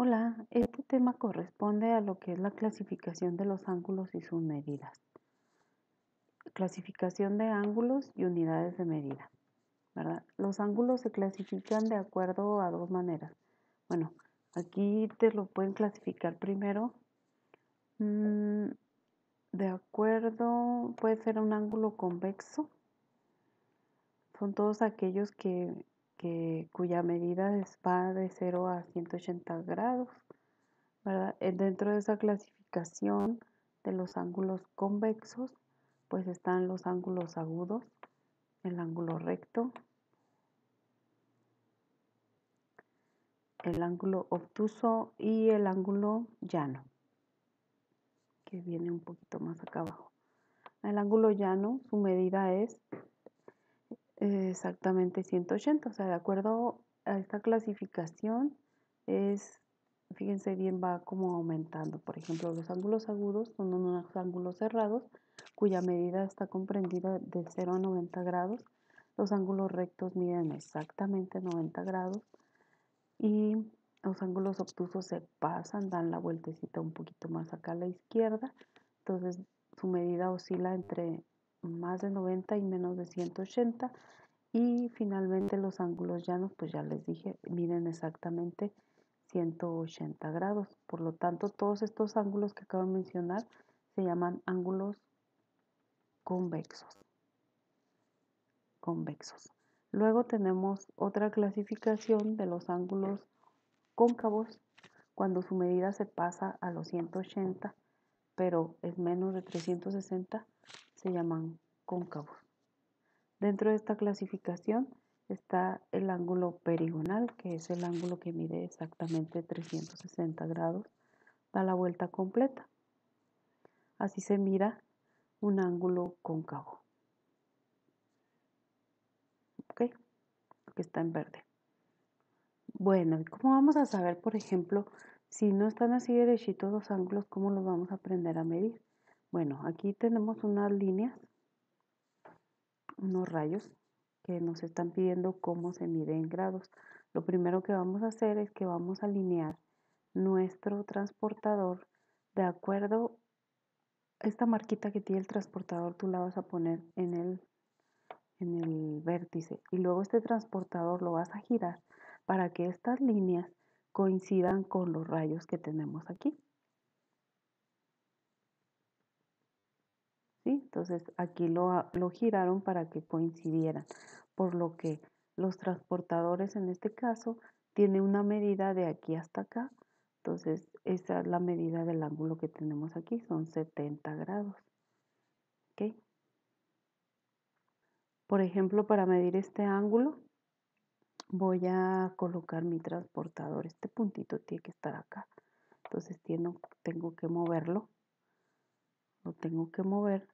Hola, este tema corresponde a lo que es la clasificación de los ángulos y sus medidas. Clasificación de ángulos y unidades de medida, ¿verdad? Los ángulos se clasifican de acuerdo a dos maneras. Bueno, aquí te lo pueden clasificar primero de acuerdo, puede ser un ángulo convexo. Son todos aquellos cuya medida va de 0 a 180 grados. ¿Verdad? Dentro de esa clasificación de los ángulos convexos, pues están los ángulos agudos, el ángulo recto, el ángulo obtuso y el ángulo llano, que viene un poquito más acá abajo. El ángulo llano, su medida es exactamente 180, o sea, de acuerdo a esta clasificación fíjense bien, va como aumentando. Por ejemplo, los ángulos agudos son unos ángulos cerrados cuya medida está comprendida de 0 a 90 grados. Los ángulos rectos miden exactamente 90 grados y los ángulos obtusos se pasan, dan la vueltecita un poquito más acá a la izquierda. Entonces su medida oscila entre más de 90 y menos de 180. Y finalmente los ángulos llanos, pues ya les dije, miden exactamente 180 grados. Por lo tanto, todos estos ángulos que acabo de mencionar se llaman ángulos convexos. Luego tenemos otra clasificación de los ángulos cóncavos cuando su medida se pasa a los 180, pero es menos de 360, se llaman cóncavos. Dentro de esta clasificación está el ángulo perigonal, que es el ángulo que mide exactamente 360 grados, da la vuelta completa. Así se mira un ángulo cóncavo. ¿Ok? Que está en verde. Bueno, ¿cómo vamos a saber, por ejemplo, si no están así derechitos los ángulos, cómo los vamos a aprender a medir? Bueno, aquí tenemos unas líneas, unos rayos que nos están pidiendo cómo se mide en grados. Lo primero que vamos a hacer es que vamos a alinear nuestro transportador de acuerdo a esta marquita que tiene el transportador, tú la vas a poner en el vértice y luego este transportador lo vas a girar para que estas líneas coincidan con los rayos que tenemos aquí. ¿Sí? Entonces aquí lo giraron para que coincidieran, por lo que los transportadores en este caso tienen una medida de aquí hasta acá. Entonces esa es la medida del ángulo que tenemos aquí, son 70 grados. ¿Ok? Por ejemplo, para medir este ángulo voy a colocar mi transportador. Este puntito tiene que estar acá. Entonces tengo que moverlo. Lo tengo que mover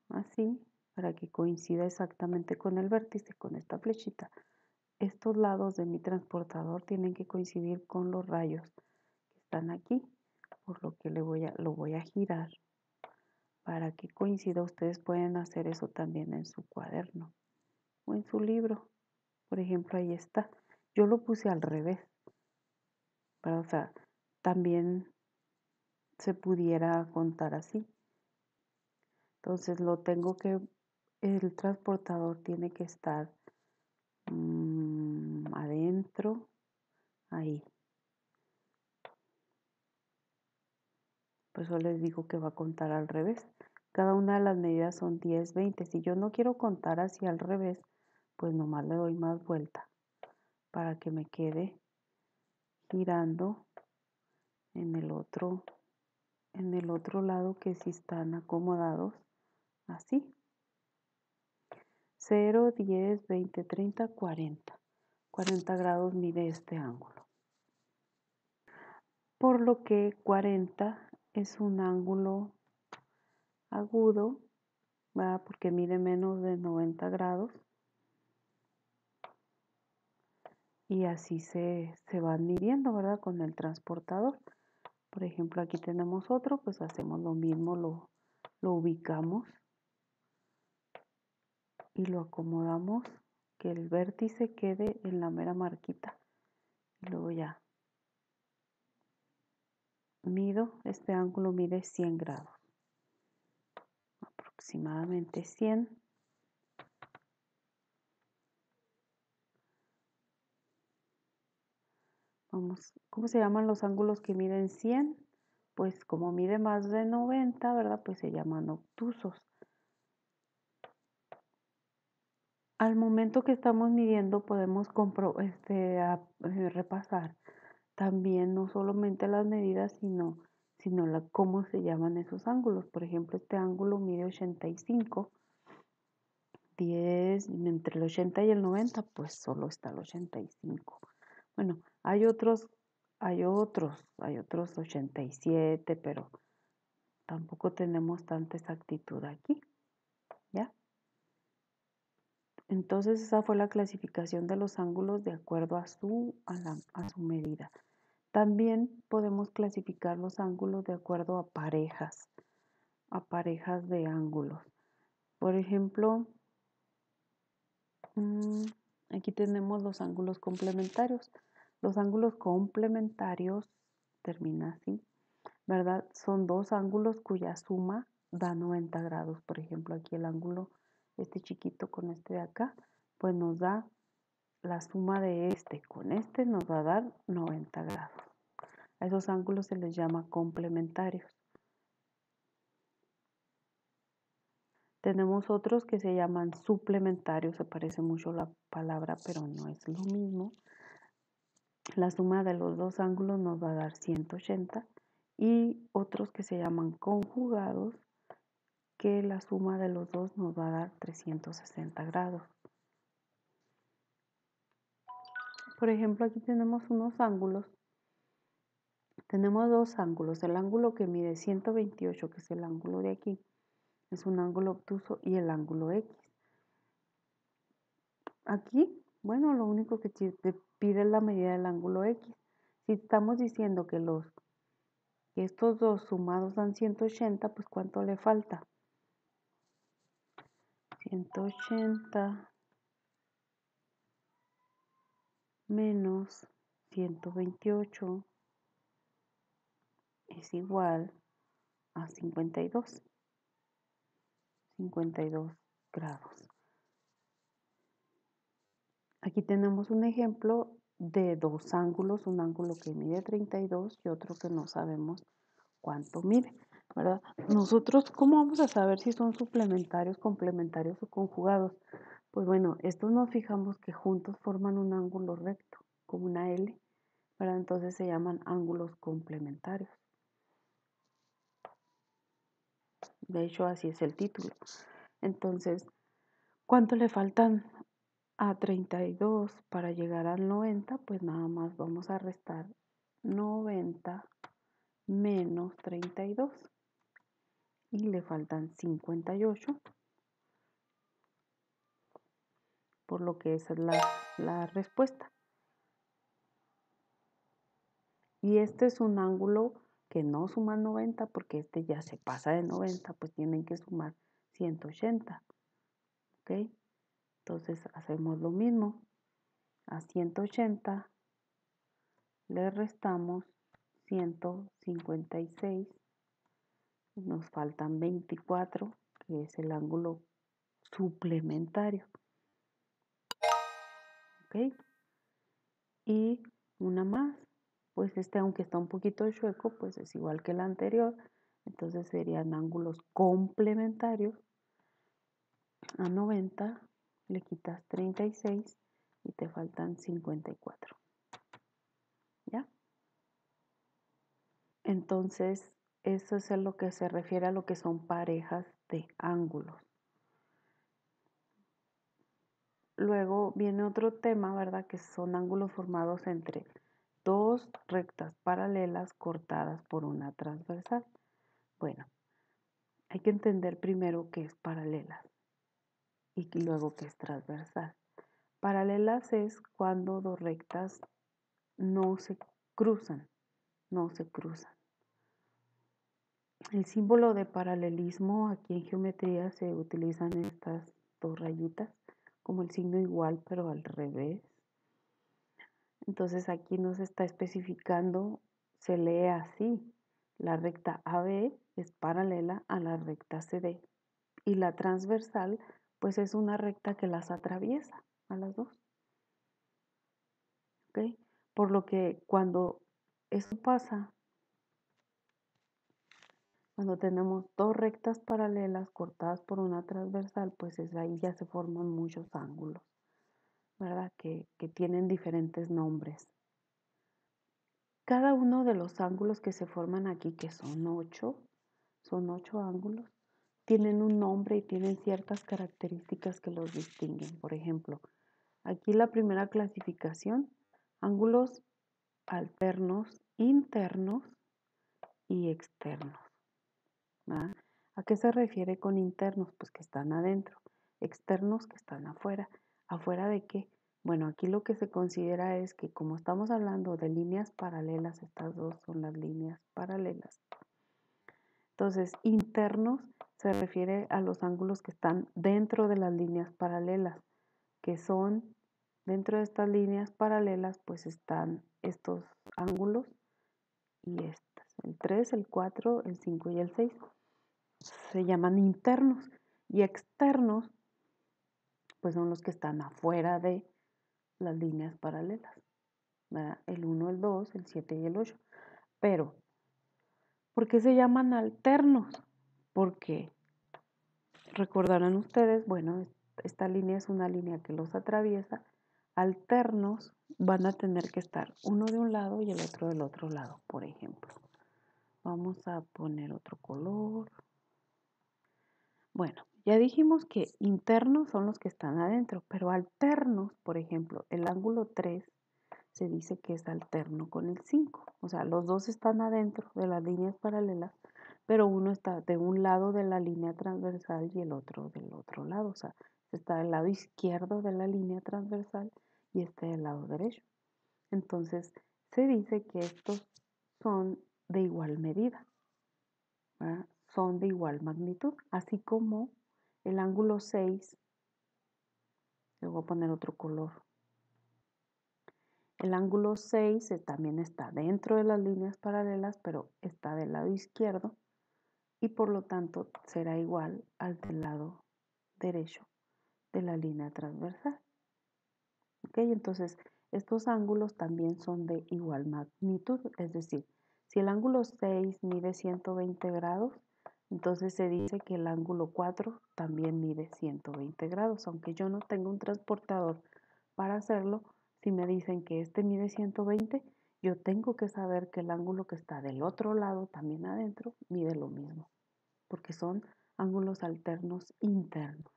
así para que coincida exactamente con el vértice, con esta flechita. Estos lados de mi transportador tienen que coincidir con los rayos que están aquí, por lo que lo voy a girar para que coincida. Ustedes pueden hacer eso también en su cuaderno o en su libro. Por ejemplo, ahí está. Yo lo puse al revés, pero, o sea, también se pudiera contar así. Entonces el transportador tiene que estar adentro, ahí. Por eso les digo que va a contar al revés. Cada una de las medidas son 10, 20. Si yo no quiero contar hacia al revés, pues nomás le doy más vuelta para que me quede girando en el otro lado, que sí están acomodados así. 0, 10, 20, 30, 40. 40 grados mide este ángulo. Por lo que 40 es un ángulo agudo, ¿verdad? Porque mide menos de 90 grados. Y así se van midiendo, ¿verdad? Con el transportador. Por ejemplo, aquí tenemos otro, pues hacemos lo mismo, lo ubicamos y lo acomodamos, que el vértice quede en la mera marquita. Y luego ya este ángulo mide 100 grados, aproximadamente 100. ¿Cómo se llaman los ángulos que miden 100? Pues como mide más de 90, ¿verdad? Pues se llaman obtusos. Al momento que estamos midiendo podemos repasar también no solamente las medidas, sino cómo se llaman esos ángulos. Por ejemplo, este ángulo mide 85, 10, entre el 80 y el 90, pues solo está el 85. Bueno, hay otros 87, pero tampoco tenemos tanta exactitud aquí, ¿ya? Entonces esa fue la clasificación de los ángulos de acuerdo a su medida. También podemos clasificar los ángulos de acuerdo a parejas de ángulos. Por ejemplo, aquí tenemos los ángulos complementarios. Los ángulos complementarios, termina así, ¿verdad? Son dos ángulos cuya suma da 90 grados. Por ejemplo, aquí el ángulo, este chiquito con este de acá, pues nos da la suma de este con este nos va a dar 90 grados. A esos ángulos se les llama complementarios. Tenemos otros que se llaman suplementarios, se parece mucho la palabra, pero no es lo mismo. La suma de los dos ángulos nos va a dar 180 y otros que se llaman conjugados, que la suma de los dos nos va a dar 360 grados. Por ejemplo, aquí tenemos unos ángulos. Tenemos dos ángulos. El ángulo que mide 128, que es el ángulo de aquí, es un ángulo obtuso, y el ángulo X. Aquí, bueno, lo único que te pide es la medida del ángulo X. Si estamos diciendo que estos dos sumados dan 180, pues ¿cuánto le falta? 180 menos 128 es igual a 52 grados. Aquí tenemos un ejemplo de dos ángulos, un ángulo que mide 32 y otro que no sabemos cuánto mide, ¿verdad? Nosotros, ¿cómo vamos a saber si son suplementarios, complementarios o conjugados? Pues bueno, estos nos fijamos que juntos forman un ángulo recto, como una L, ¿verdad? Entonces se llaman ángulos complementarios. De hecho, así es el título. Entonces, ¿cuánto le faltan a 32 para llegar al 90? Pues nada más vamos a restar 90 menos 32 y le faltan 58, por lo que esa es la respuesta. Y este es un ángulo que no suma 90 porque este ya se pasa de 90, pues tienen que sumar 180. ¿Ok? Entonces hacemos lo mismo. A 180 le restamos 156. Nos faltan 24, que es el ángulo suplementario. ¿Ok? Y una más. Pues este, aunque está un poquito chueco, pues es igual que el anterior. Entonces serían ángulos complementarios. A 90 le quitas 36 y te faltan 54. ¿Ya? Entonces, eso es a lo que se refiere a lo que son parejas de ángulos. Luego viene otro tema, ¿verdad? Que son ángulos formados entre dos rectas paralelas cortadas por una transversal. Bueno, hay que entender primero qué es paralelas y luego qué es transversal. Paralelas es cuando dos rectas no se cruzan. El símbolo de paralelismo aquí en geometría se utilizan estas dos rayitas como el signo igual pero al revés. Entonces aquí nos está especificando, se lee así, La recta AB es paralela a la recta CD y la transversal pues es una recta que las atraviesa a las dos. ¿Ok? Por lo que cuando eso pasa, cuando tenemos dos rectas paralelas cortadas por una transversal, pues es ahí ya se forman muchos ángulos, ¿verdad? Que tienen diferentes nombres. Cada uno de los ángulos que se forman aquí, que son 8 ángulos, tienen un nombre y tienen ciertas características que los distinguen. Por ejemplo, aquí la primera clasificación, ángulos alternos, internos y externos. ¿Ah? ¿A qué se refiere con internos? Pues que están adentro. Externos que están afuera. ¿Afuera de qué? Bueno, aquí lo que se considera es que como estamos hablando de líneas paralelas, estas dos son las líneas paralelas. Entonces, internos se refiere a los ángulos que están dentro de las líneas paralelas, que son, dentro de estas líneas paralelas, pues están estos ángulos y estas, el 3, el 4, el 5 y el 6. Se llaman internos y externos, pues son los que están afuera de las líneas paralelas, ¿verdad? El 1, el 2, el 7 y el 8. Pero, ¿por qué se llaman alternos? Porque recordarán ustedes, bueno, esta línea es una línea que los atraviesa. Alternos van a tener que estar uno de un lado y el otro del otro lado, por ejemplo. Vamos a poner otro color. Bueno, ya dijimos que internos son los que están adentro, pero alternos, por ejemplo, el ángulo 3 se dice que es alterno con el 5. O sea, los dos están adentro de las líneas paralelas, pero uno está de un lado de la línea transversal y el otro del otro lado. O sea, está del lado izquierdo de la línea transversal y este del lado derecho. Entonces, se dice que estos son de igual medida, ¿verdad? Son de igual magnitud, así como el ángulo 6, le voy a poner otro color. El ángulo 6 también está dentro de las líneas paralelas, pero está del lado izquierdo y por lo tanto será igual al del lado derecho de la línea transversal. ¿Ok? Entonces, estos ángulos también son de igual magnitud, es decir, si el ángulo 6 mide 120 grados, entonces se dice que el ángulo 4 también mide 120 grados, aunque yo no tenga un transportador para hacerlo. Si me dicen que este mide 120, yo tengo que saber que el ángulo que está del otro lado, también adentro, mide lo mismo, porque son ángulos alternos internos.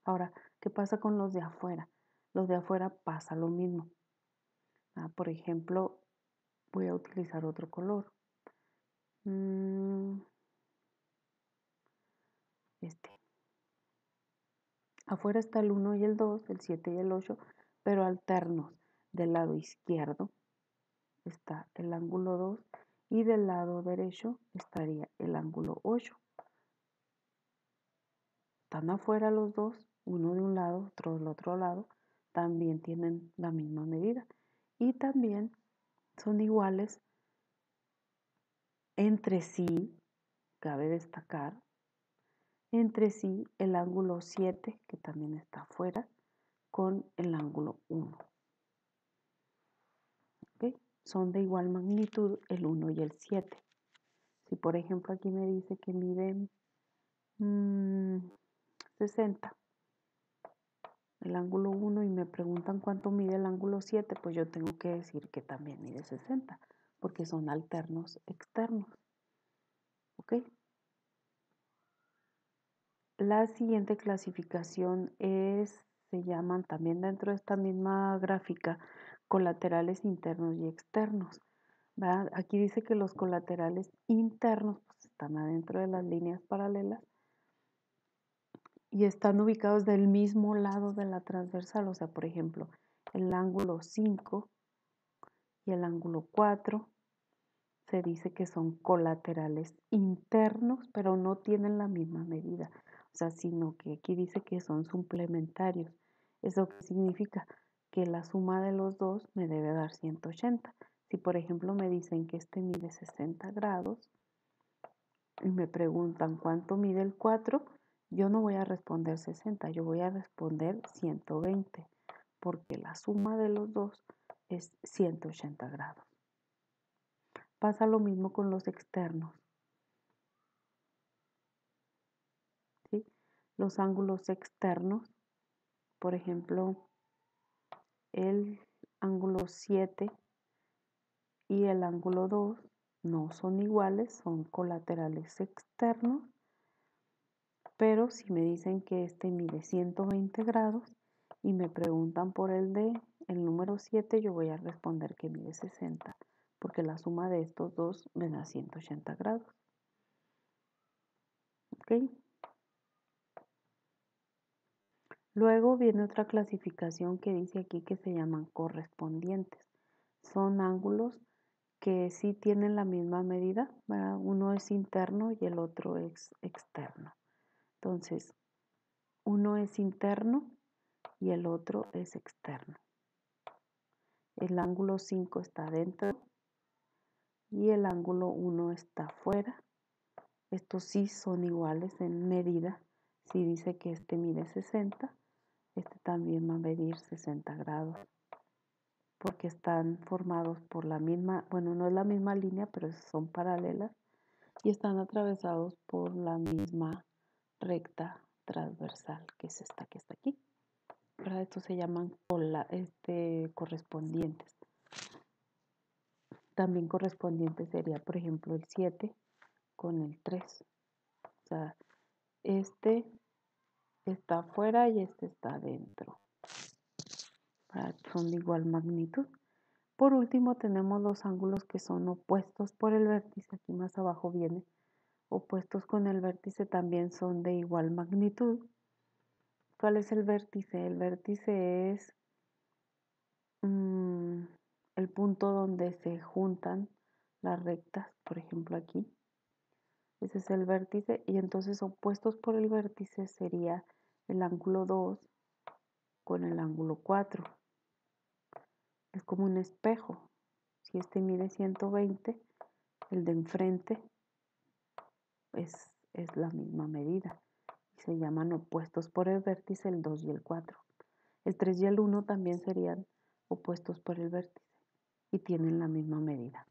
Ahora, ¿qué pasa con los de afuera? Los de afuera pasa lo mismo. Por ejemplo, voy a utilizar otro color. Este. Afuera está el 1 y el 2, el 7 y el 8, pero alternos. Del lado izquierdo está el ángulo 2 y del lado derecho estaría el ángulo 8. Están afuera los dos, uno de un lado, otro del otro lado, también tienen la misma medida y también son iguales entre sí, cabe destacar, entre sí el ángulo 7, que también está afuera, con el ángulo 1. ¿Okay? Son de igual magnitud el 1 y el 7. Si por ejemplo aquí me dice que miden 60 el ángulo 1 y me preguntan cuánto mide el ángulo 7, pues yo tengo que decir que también mide 60, porque son alternos externos. ¿Ok? La siguiente clasificación se llaman también dentro de esta misma gráfica colaterales internos y externos. ¿Verdad? Aquí dice que los colaterales internos pues, están adentro de las líneas paralelas y están ubicados del mismo lado de la transversal. O sea, por ejemplo, el ángulo 5 y el ángulo 4 se dice que son colaterales internos, pero no tienen la misma medida. O sea, sino que aquí dice que son suplementarios. ¿Eso qué significa? Que la suma de los dos me debe dar 180. Si por ejemplo me dicen que este mide 60 grados, y me preguntan cuánto mide el 4, yo no voy a responder 60, yo voy a responder 120, porque la suma de los dos es 180 grados. Pasa lo mismo con los externos, ¿sí? Los ángulos externos, por ejemplo, el ángulo 7 y el ángulo 2 no son iguales, son colaterales externos, pero si me dicen que este mide 120 grados y me preguntan por el número 7, yo voy a responder que mide 60, porque la suma de estos dos me da 180 grados. ¿Ok? Luego viene otra clasificación que dice aquí que se llaman correspondientes. Son ángulos que sí tienen la misma medida, ¿verdad? Uno es interno y el otro es externo. Entonces, uno es interno y el otro es externo. El ángulo 5 está dentro y el ángulo 1 está fuera. Estos sí son iguales en medida. Si dice que este mide 60, este también va a medir 60 grados, porque están formados por la misma, bueno, no es la misma línea, pero son paralelas y están atravesados por la misma recta transversal, que es esta que está aquí. ¿Verdad? Estos se llaman correspondientes. También correspondiente sería, por ejemplo, el 7 con el 3. O sea, este está afuera y este está adentro. Son de igual magnitud. Por último, tenemos los ángulos que son opuestos por el vértice. Aquí más abajo viene. Opuestos con el vértice también son de igual magnitud. ¿Cuál es el vértice? El vértice es el punto donde se juntan las rectas, por ejemplo aquí. Ese es el vértice y entonces opuestos por el vértice sería el ángulo 2 con el ángulo 4. Es como un espejo. Si este mide 120, el de enfrente es la misma medida. Y se llaman opuestos por el vértice el 2 y el 4. El 3 y el 1 también serían opuestos por el vértice y tienen la misma medida.